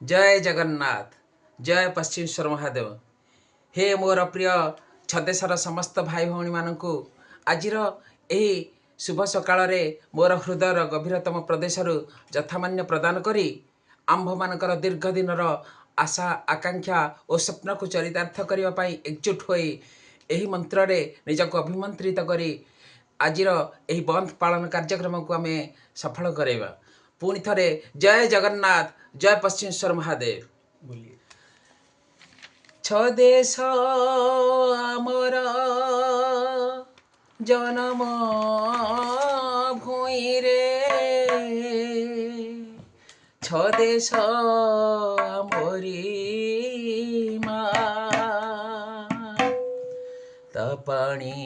जय जगन्नाथ जय पश्चिमेश्वर महादेव। हे मोर प्रिय छदेशर समस्त भाई भौणी मानकु आजिर एही शुभ सकाळ मोर हृदयर गभीरतम प्रदेश यथामान्य प्रदान करी आंभ मानकर दीर्घ दिनर आशा आकांक्षा और स्वप्न को चरितार्थ करने एकजुट हो यही मंत्र निजक अभिमंत्रित करी आजिर एही बंद पालन कार्यक्रम को आम सफल करवा। पुणी थरे जय जगन्नाथ जय पश्चिमेश्वर महादेव। बोलिए। छदेश आमर जन्म भूई रे, छदेश आमरी माँ तपाणी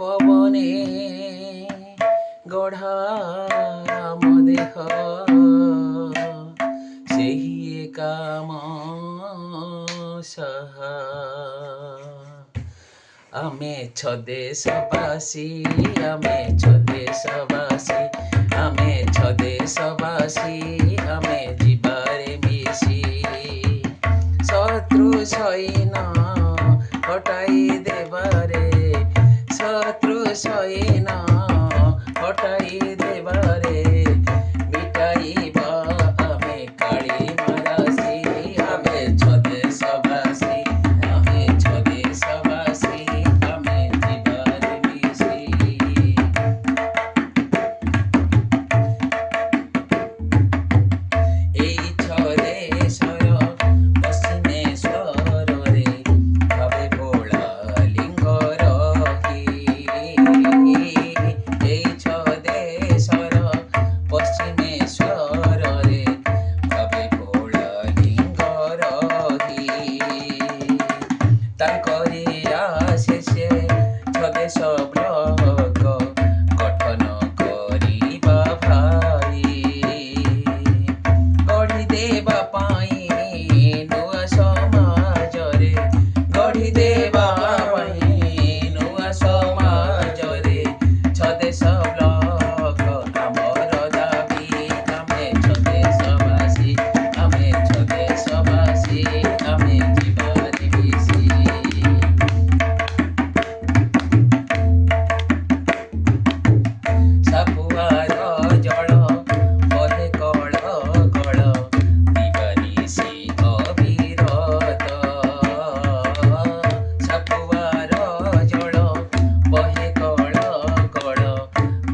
पवने गढ़ा आम देह सेही काम सहा। आमे छदेशवासी आमे छदेशवासी आमे छदेशवासी आमे जीवारे मिशी शत्रु सैन हटाई देवारे शत्रु सैन हटाई देवारे मिटाइबा आमे काली मारासी आमे छदेशवासी आमे छदेशवासी आमे जीवारे मिशी। एई छदेशर पश्चिमेश्वर रे भवे भोला लिंग रही। एई छदेशर पश्चिमेश्वर रे भवे भोला लिंग रही। तांकरी आशेषे छदेश ब्लक गठन करिबा भाई गढ़ी देवा पाई नुआ समाज रे गढ़ी देवा पाई नुआ समाज रे छदेश ब्लक आमर दाबी आमे छदेशवासी आमे छदेशवासी आमे जीवारे मिशी। सापुआर जल बहे कल कल दिवानिशी अविरत। सापुआर जल बहे कल कल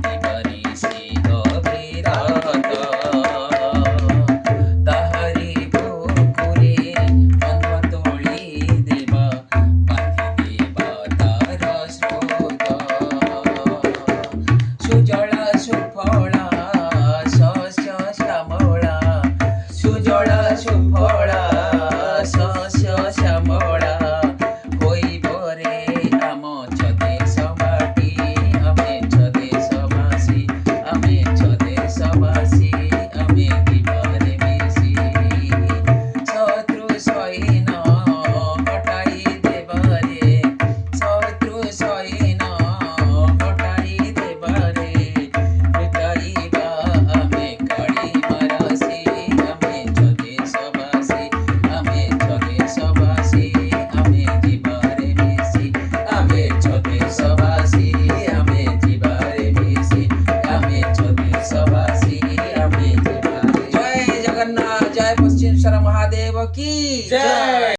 दिवानिशी अविरत। ताहारी बुकुरे बंध तोली देवा बांधि देवा तार स्रोत। सुजला सुफला शस्य श्यामला सुजला सुफला शस्य श्यामला होइब रे आम छदेश माटी आमे छदेशवासी आमे छदेशवासी आमे जीवारे मिशी। शत्रु सैन हटाई देवारे शत्रु सैन हटाई देवारे मिटाइबा आमे काली मारासी आमे छदेशवासी आमे छदेशवासी आमे जीवारे मिशी आमे छदेशवासी आमे जीवारे मिशी आमे छदेशवासी आमे जीवारे। जय जगन्नाथ जय पश्चिमेश्वर महादेव की जय।